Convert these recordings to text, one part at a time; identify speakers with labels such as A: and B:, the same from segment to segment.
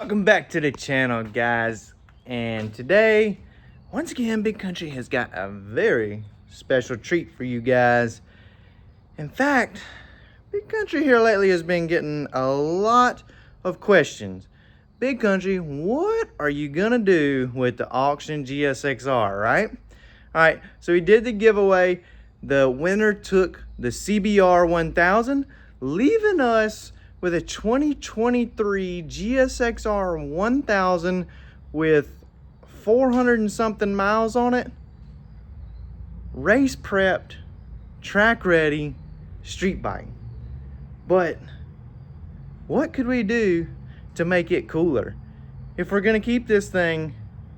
A: Welcome back to the channel, guys, and today once again Big Kountry has got a very special treat for you guys. In fact, Big Kountry here lately has been getting a lot of questions. Big Kountry, what are you gonna do with the Auction Gsxr, right? All right, so we did the giveaway. The winner took the CBR 1000, leaving us with a 2023 Gsxr 1000 with 400 and something miles on it. Race prepped, track ready, street bike. But what could we do to make it cooler? If we're gonna keep this thing,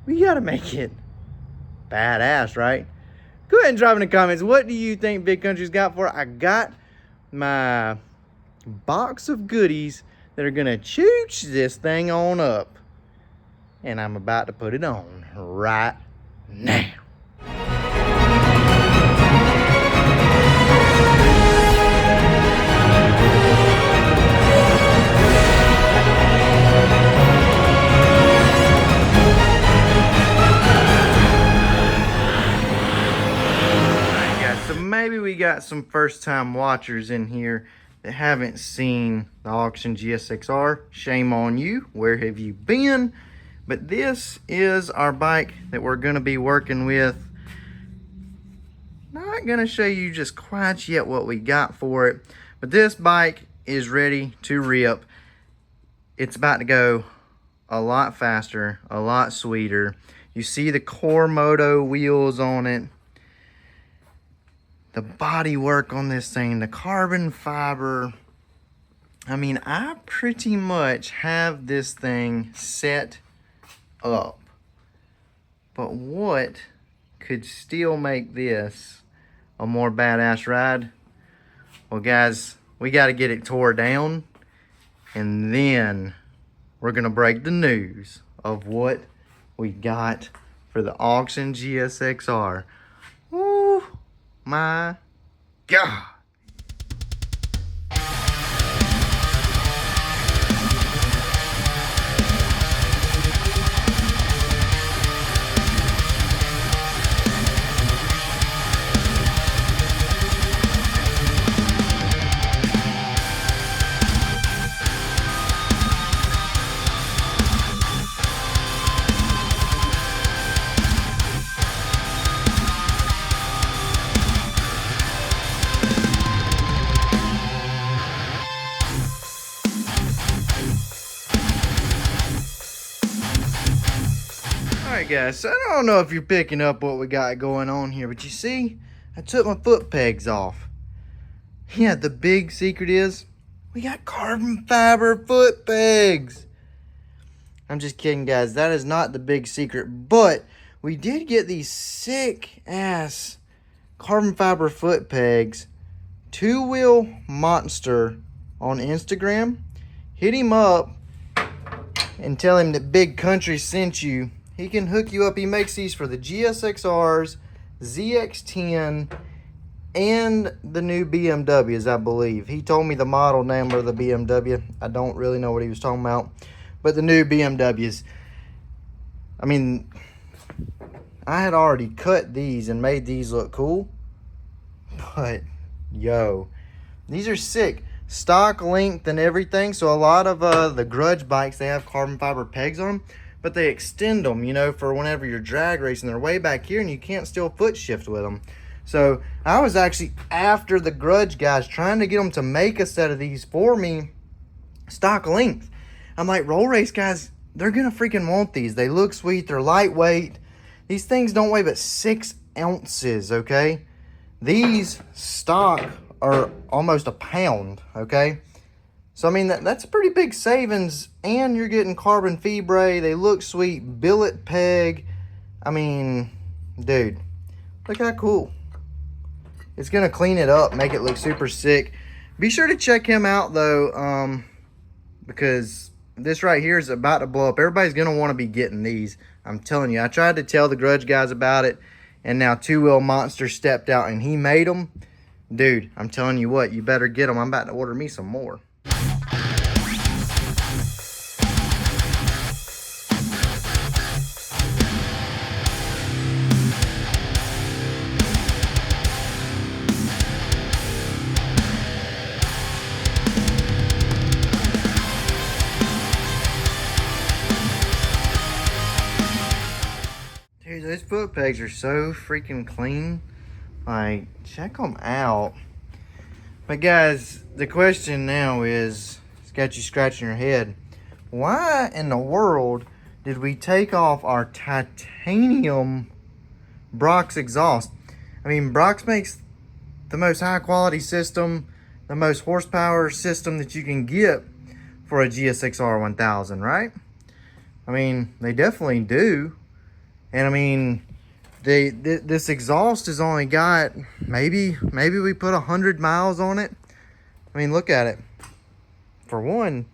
A: we gotta make it badass, right? Go ahead and drop in the comments, what do you think Big Kountry's got for it? I got my box of goodies that are gonna chooch this thing on up, and I'm about to put it on right now. Alright guys, so maybe we got some first time watchers in here that haven't seen the Auction Gsxr. Shame on you. Where have you been? But this is our bike that we're going to be working with. Not going to show you just quite yet what we got for it, but this bike is ready to rip. It's about to go a lot faster, a lot sweeter. You see the Core Moto wheels on it. The body work on this thing, the carbon fiber. I mean, I pretty much have this thing set up. But what could still make this a more badass ride? Well, guys, we got to get it tore down. And then we're going to break the news of what we got for the Auction Gsxr. Woo! My God. Alright guys, so I don't know if you're picking up what we got going on here, but you see, I took my foot pegs off. Yeah, the big secret is, we got carbon fiber foot pegs. I'm just kidding guys, that is not the big secret, but we did get these sick ass carbon fiber foot pegs. Two Wheel Monster on Instagram. Hit him up and tell him that Big Kountry sent you. He can hook you up. He makes these for the Gsxrs, ZX10, and the new BMWs, I believe. He told me the model number of the BMW. I don't really know what he was talking about. But the new BMWs. I mean, I had already cut these and made these look cool. But, yo, these are sick. Stock length and everything. So a lot of the grudge bikes, they have carbon fiber pegs on them. But they extend them, you know, for whenever you're drag racing. They're way back here and you can't still foot shift with them. So I was actually after the grudge guys, trying to get them to make a set of these for me, stock length. I'm like, roll race guys, they're going to freaking want these. They look sweet. They're lightweight. These things don't weigh but 6 ounces, okay? These stock are almost a pound, okay? So, I mean, that's a pretty big savings, and you're getting carbon fibre. They look sweet. Billet peg. I mean, dude, look how cool. It's going to clean it up, make it look super sick. Be sure to check him out, though, because this right here is about to blow up. Everybody's going to want to be getting these. I'm telling you, I tried to tell the grudge guys about it, and now Two Wheel Monster stepped out, and he made them. Dude, I'm telling you what, you better get them. I'm about to order me some more. Dude, those foot pegs are so freaking clean. Like, check them out. But guys, the question now is, it's got you scratching your head. Why in the world did we take off our titanium Brox exhaust? I mean, Brox makes the most high quality system, the most horsepower system that you can get for a Gsxr 1000, right? I mean, they definitely do. And I mean, this exhaust has only got maybe we put 100 miles on it. I mean, look at it. For one,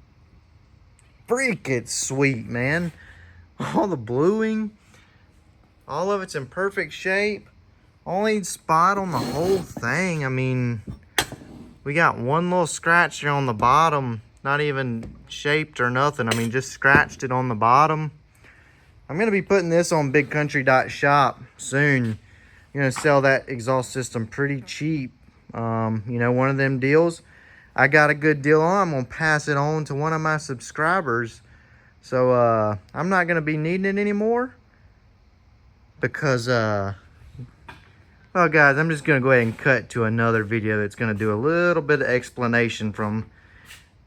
A: freak, it's sweet, man. All the bluing, all of it's in perfect shape. Only spot on the whole thing, I mean, we got one little scratch here on the bottom, not even shaped or nothing. I mean, just scratched it on the bottom. I'm going to be putting this on bigkountry.shop soon. I'm going to sell that exhaust system pretty cheap. You know, one of them deals. I got a good deal on. I'm going to pass it on to one of my subscribers. So, I'm not going to be needing it anymore. Because, well, guys, I'm just going to go ahead and cut to another video that's going to do a little bit of explanation from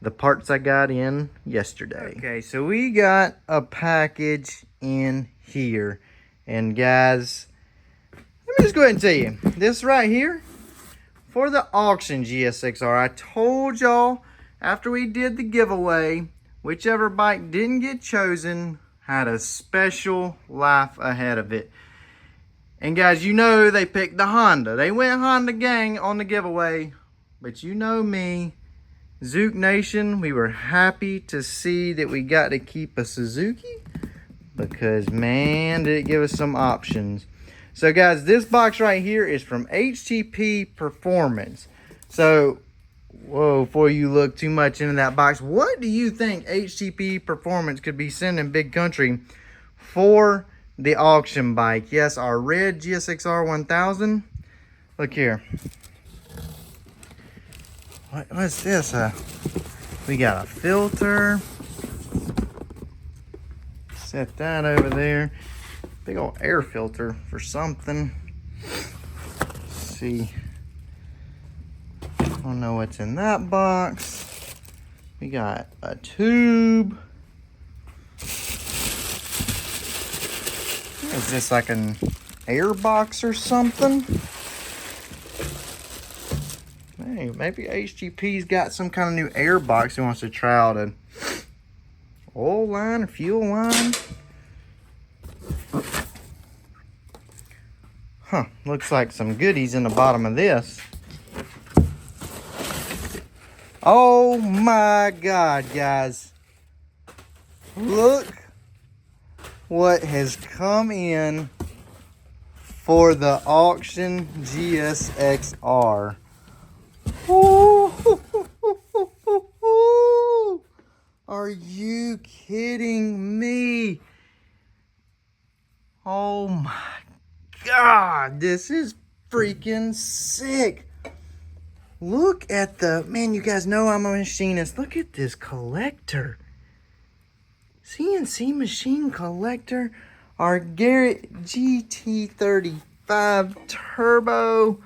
A: the parts I got in yesterday. Okay, so we got a package in here. And guys, let me just go ahead and tell you, this right here, for the Auction Gsxr, I told y'all after we did the giveaway, whichever bike didn't get chosen had a special life ahead of it. And guys, you know they picked the Honda. They went Honda gang on the giveaway. But you know me, Zook Nation, we were happy to see that we got to keep a Suzuki. Because, man, did it give us some options. So, guys, this box right here is from HTP Performance. So, whoa, before you look too much into that box, what do you think HTP Performance could be sending Big Kountry for the auction bike? Yes, our red Gsxr 1000. Look here. What's this? We got a filter. Set that over there. Big old air filter for something. Let's see. I don't know what's in that box. We got a tube. Is this like an air box or something? Hey, maybe HTP's got some kind of new air box he wants to try out. An oil line or fuel line. Huh, looks like some goodies in the bottom of this. Oh my God, guys. Look what has come in for the Auction Gsxr. Are you kidding me? Oh my God, this is freaking sick. Look at the, man, you guys know I'm a machinist. Look at this collector. CNC machine collector. Our Garrett GT35 Turbo.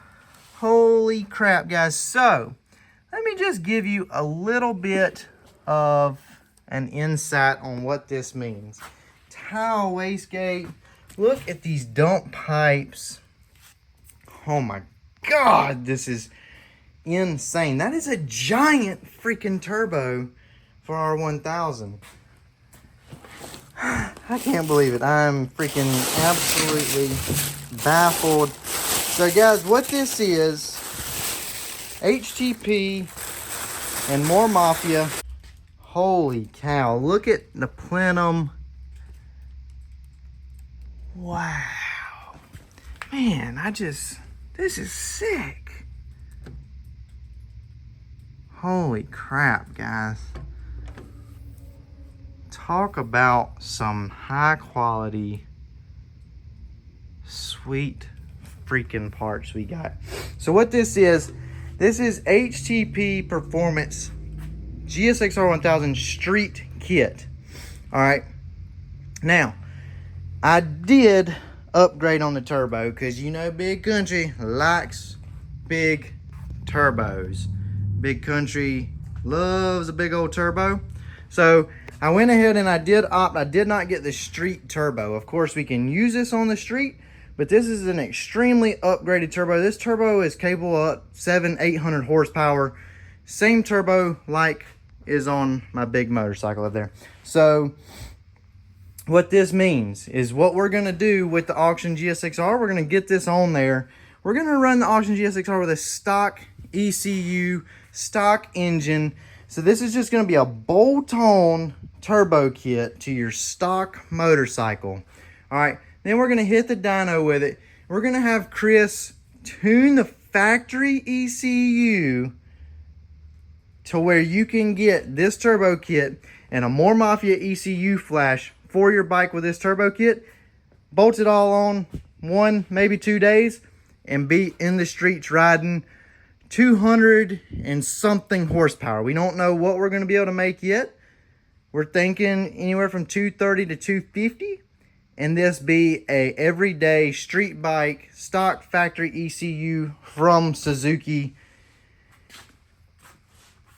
A: Holy crap, guys. So, let me just give you a little bit of an insight on what this means. Towel wastegate. Look at these dump pipes. Oh my God, this is insane. That is a giant freaking turbo for our 1000. I can't believe it. I'm freaking absolutely baffled. So guys, what this is, HTP and more Mafia. Holy cow, look at the plenum. Wow. Man, this is sick. Holy crap, guys. Talk about some high quality, sweet freaking parts we got. So what this is HTP Performance Gsxr 1000 Street Kit. All right. Now, I did upgrade on the turbo, because you know Big Kountry likes big turbos. Big Kountry loves a big old turbo. So I went ahead and I did not get the street turbo. Of course, we can use this on the street, but this is an extremely upgraded turbo. This turbo is capable of 800 horsepower. Same turbo like is on my big motorcycle up there. So what this means is what we're going to do with the Auction Gsxr, we're going to get this on there. We're going to run the Auction Gsxr with a stock ECU, stock engine. So this is just going to be a bolt-on turbo kit to your stock motorcycle. All right, then we're going to hit the dyno with it. We're going to have Chris tune the factory ECU to where you can get this turbo kit and a more Mafia ECU flash for your bike with this turbo kit, bolt it all on 1, maybe 2 days, and be in the streets riding 200 and something horsepower. We don't know what we're going to be able to make yet. We're thinking anywhere from 230 to 250, and this be a everyday street bike stock factory ECU from Suzuki.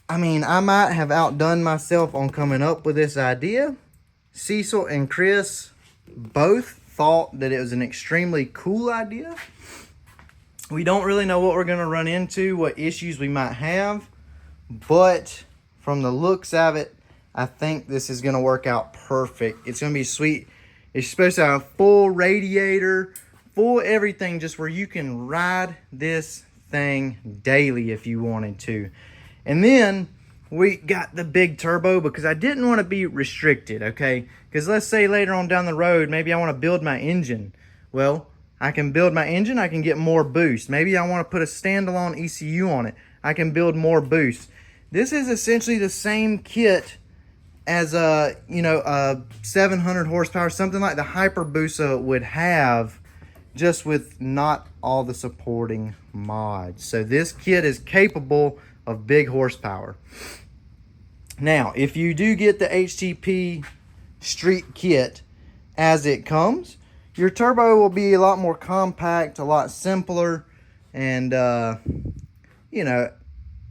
A: I mean, I might have outdone myself on coming up with this idea. Cecil and Chris both thought that it was an extremely cool idea. We don't really know what we're going to run into, what issues we might have, but from the looks of it, I think this is going to work out perfect. It's going to be sweet. It's supposed to have a full radiator, full everything, just where you can ride this thing daily if you wanted to. And then we got the big turbo because I didn't want to be restricted, okay? Because let's say later on down the road, maybe I want to build my engine. Well, I can build my engine, I can get more boost. Maybe I want to put a standalone ECU on it. I can build more boost. This is essentially the same kit as a 700 horsepower, something like the Hyperbusa would have, just with not all the supporting mods. So this kit is capable of big horsepower. Now, if you do get the HTP street kit as it comes, your turbo will be a lot more compact, a lot simpler, and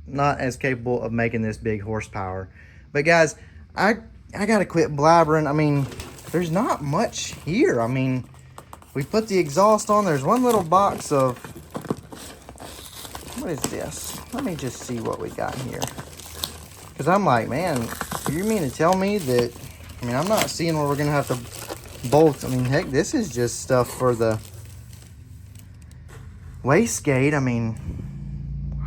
A: not as capable of making this big horsepower. But guys, I gotta quit blabbering. I mean, there's not much here. I mean, we put the exhaust on. There's one little box of, what is this? Let me just see what we got here. Because I'm like, man, you mean to tell me that, I mean, I'm not seeing where we're going to have to bolt. I mean, heck, this is just stuff for the wastegate. I mean,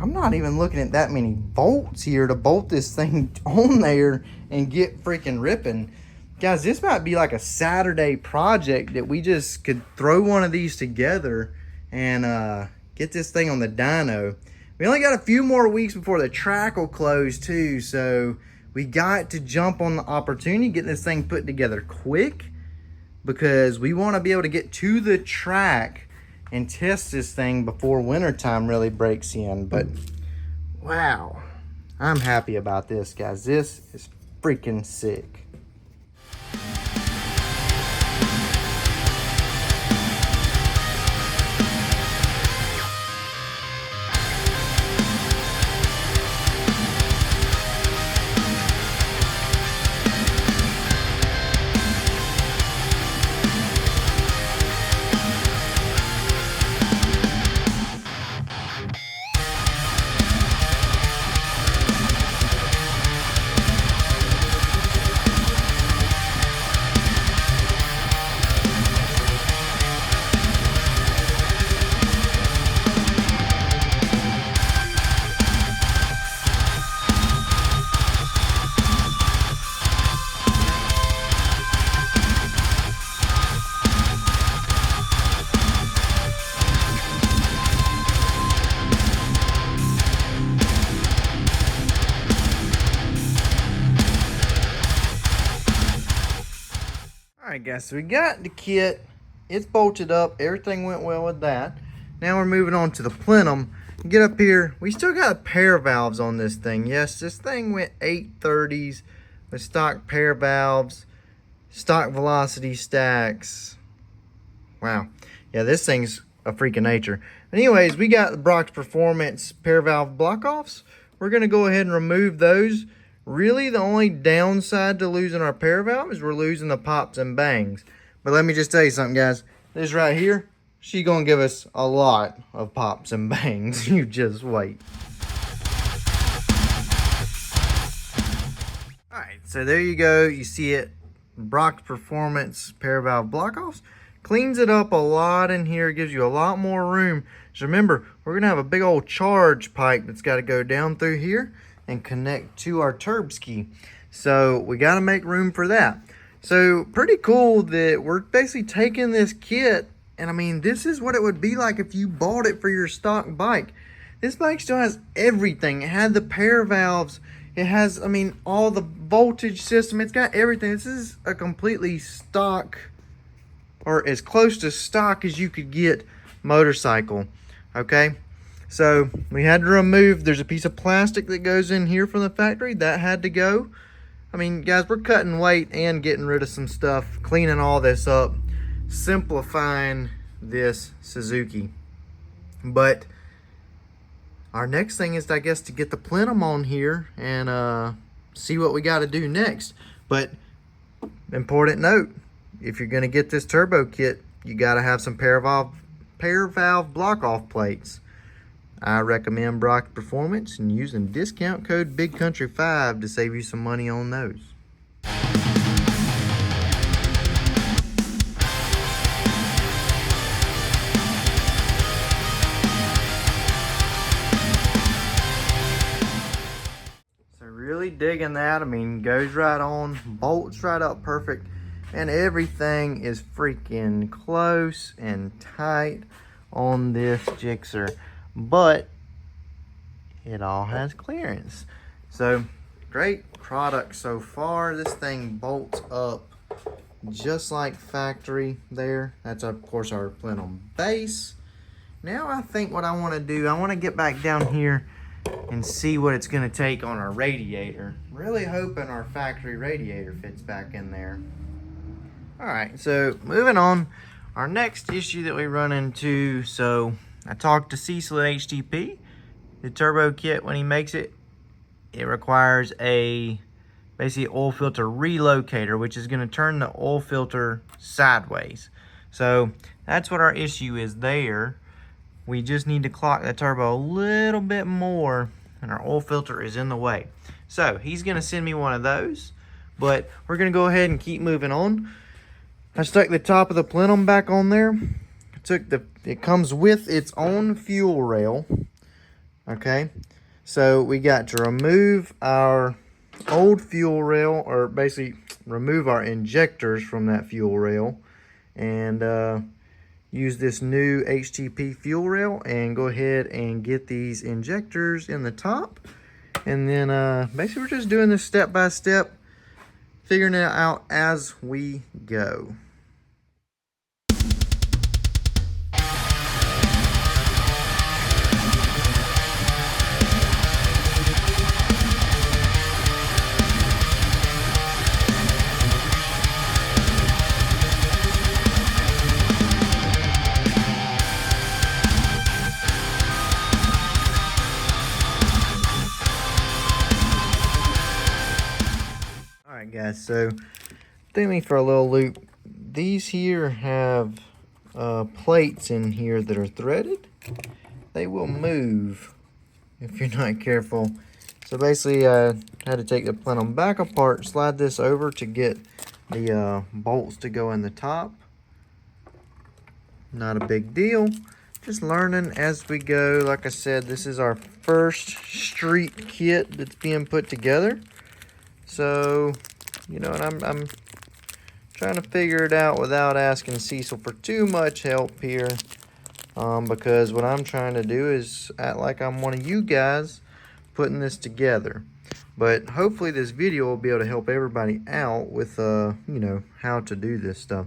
A: I'm not even looking at that many bolts here to bolt this thing on there and get freaking ripping. Guys, this might be like a Saturday project that we just could throw one of these together and get this thing on the dyno. We only got a few more weeks before the track will close too, so we got to jump on the opportunity, get this thing put together quick, because we want to be able to get to the track and test this thing before wintertime really breaks in. But wow, I'm happy about this, guys. This is freaking sick. Alright guys, so we got the kit. It's bolted up. Everything went well with that. Now we're moving on to the plenum. Get up here. We still got a pair of valves on this thing. Yes, this thing went 830s with stock pair valves, stock velocity stacks. Wow. Yeah, this thing's a freak of nature. Anyways, we got the Brock's Performance pair valve block offs. We're going to go ahead and remove those. Really, the only downside to losing our pair valve is we're losing the pops and bangs. But let me just tell you something, guys. This right here, she's going to give us a lot of pops and bangs. You just wait. Alright, so there you go. You see it. Brock's Performance pair valve block offs. Cleans it up a lot in here. Gives you a lot more room. Just remember, we're going to have a big old charge pipe that's got to go down through here and connect to our turb ski. So we got to make room for that. So pretty cool that we're basically taking this kit, and I mean, this is what it would be like if you bought it for your stock bike. This bike still has everything. It had the pair valves. It has, I mean, all the voltage system. It's got everything. This is a completely stock, or as close to stock as you could get, motorcycle. Okay, so we had to remove, there's a piece of plastic that goes in here from the factory that had to go. I mean, guys, we're cutting weight and getting rid of some stuff, cleaning all this up, simplifying this Suzuki. But our next thing is, I guess, to get the plenum on here and see what we got to do next. But important note, if you're going to get this turbo kit, you got to have some pair valve block off plates. I recommend Brock's Performance and using discount code Big Kountry 5 to save you some money on those. So really digging that. I mean, goes right on, bolts right up perfect. And everything is freaking close and tight on this Gixxer. But it all has clearance. So, great product so far. This thing bolts up just like factory there. That's, of course, our plenum base. Now I think what I want to do, I want to get back down here and see what it's going to take on our radiator. Really hoping our factory radiator fits back in there. Alright, so moving on, our next issue that we run into, so I talked to Cecil at HTP. The turbo kit, when he makes it, it requires a basically oil filter relocator, which is going to turn the oil filter sideways. So that's what our issue is there. We just need to clock the turbo a little bit more, and our oil filter is in the way. So he's going to send me one of those, but we're going to go ahead and keep moving on. I stuck the top of the plenum back on there. It comes with its own fuel rail. Okay, so we got to remove our old fuel rail, or basically remove our injectors from that fuel rail, and use this new HTP fuel rail and go ahead and get these injectors in the top. And then basically we're just doing this step by step, figuring it out as we go. Alright guys, so take me for a little loop. These here have plates in here that are threaded. They will move if you're not careful. So basically I had to take the plenum back apart, slide this over to get the bolts to go in the top. Not a big deal. Just learning as we go. Like I said, this is our first street kit that's being put together. So, you know, and I'm trying to figure it out without asking Cecil for too much help here. Because what I'm trying to do is act like I'm one of you guys putting this together. But hopefully this video will be able to help everybody out with, you know, how to do this stuff.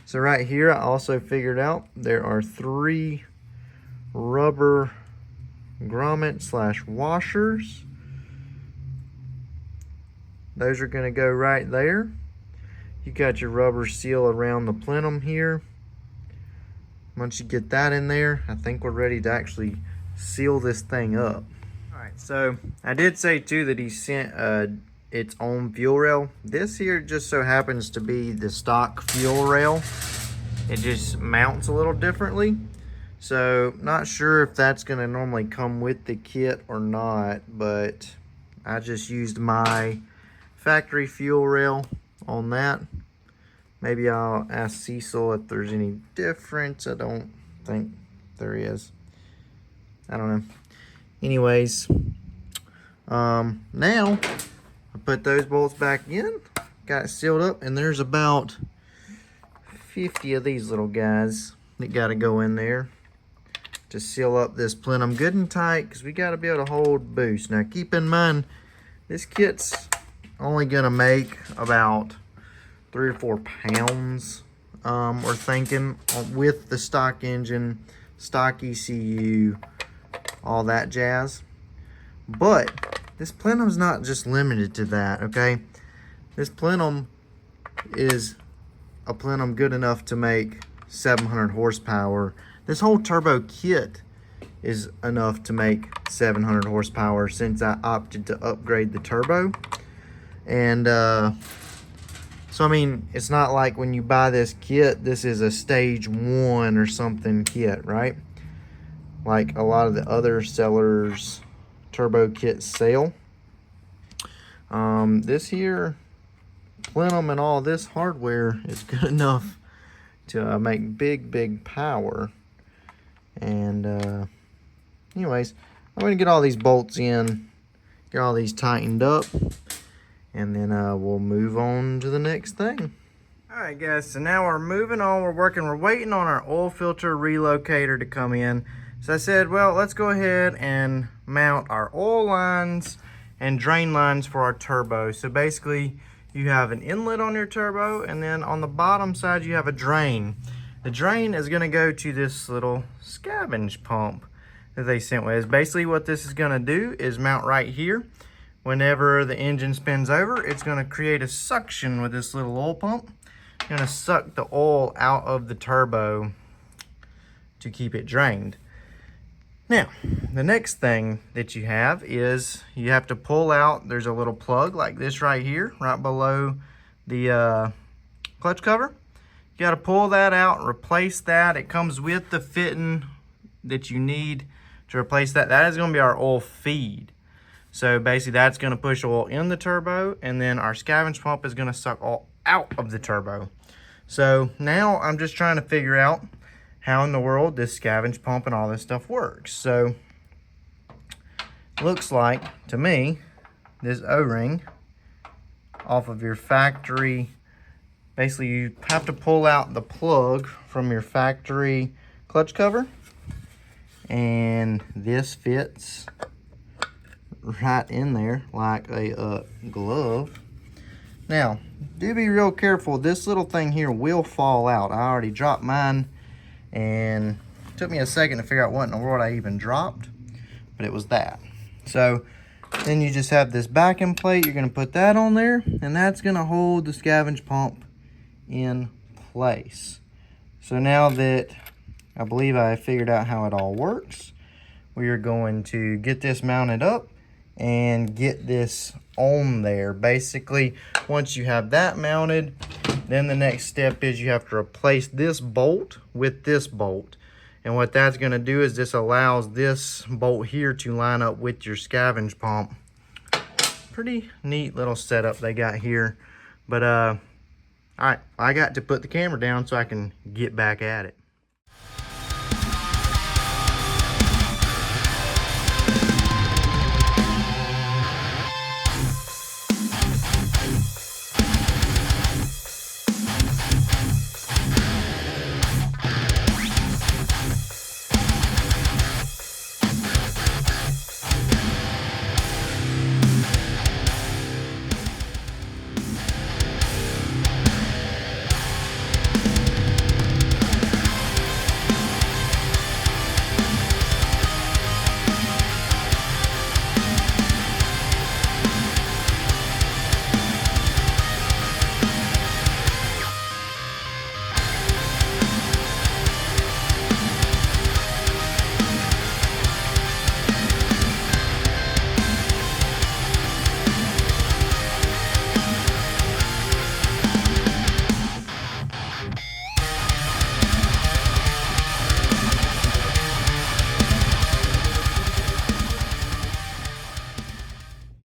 A: So right here, I also figured out there are 3 rubber grommet / washers. Those are going to go right there. You got your rubber seal around the plenum here. once you get that in there, I think we're ready to actually seal this thing up. All right, so I did say too that he sent its own fuel rail. This here just so happens to be the stock fuel rail. It just mounts a little differently. So not sure if that's gonna normally come with the kit or not, but I just used my factory fuel rail on that. Maybe I'll ask Cecil if there's any difference. I don't think there is. I don't know. Anyways, now I put those bolts back in, got it sealed up, and there's about 50 of these little guys that got to go in there to seal up this plenum good and tight, because we got to be able to hold boost. Now keep in mind, this kit's only gonna make about 3 or 4 pounds, we're thinking, with the stock engine, stock ECU, all that jazz. But this plenum's not just limited to that, okay? This plenum is a plenum good enough to make 700 horsepower. This whole turbo kit is enough to make 700 horsepower since I opted to upgrade the turbo. And so I mean, it's not like when you buy this kit, this is a stage 1 or something kit, right? Like a lot of the other sellers turbo kits sell. This here plenum and all this hardware is good enough to make big power. And anyways, I'm gonna get all these bolts in, get all these tightened up, and then we'll move on to the next thing. All right, guys, so now we're moving on. We're waiting on our oil filter relocator to come in. So I said, well, let's go ahead and mount our oil lines and drain lines for our turbo. So basically, you have an inlet on your turbo, and then on the bottom side, you have a drain. The drain is gonna go to this little scavenge pump that they sent with. Basically, what this is gonna do is mount right here. Whenever the engine spins over, it's gonna create a suction with this little oil pump. It's gonna suck the oil out of the turbo to keep it drained. Now, the next thing that you have is you have to pull out, there's a little plug like this right here, right below the clutch cover. You gotta pull that out, replace that. It comes with the fitting that you need to replace that. That is gonna be our oil feed. So basically that's gonna push oil in the turbo, and then our scavenge pump is gonna suck oil out of the turbo. So now I'm just trying to figure out how in the world this scavenge pump and all this stuff works. So looks like to me this O-ring off of your factory, basically you have to pull out the plug from your factory clutch cover, and this fits right in there like a glove. Now do be real careful, this little thing here will fall out. I already dropped mine, and it took me a second to figure out what in the world I even dropped, but it was that. So then you just have this backing plate, you're gonna put that on there, and that's gonna hold the scavenge pump in place. So now that I believe I figured out how it all works, we are going to get this mounted up and get this on there. Basically, once you have that mounted, then the next step is you have to replace this bolt with this bolt. And what that's gonna do is this allows this bolt here to line up with your scavenge pump. Pretty neat little setup they got here. But all right, I got to put the camera down so I can get back at it.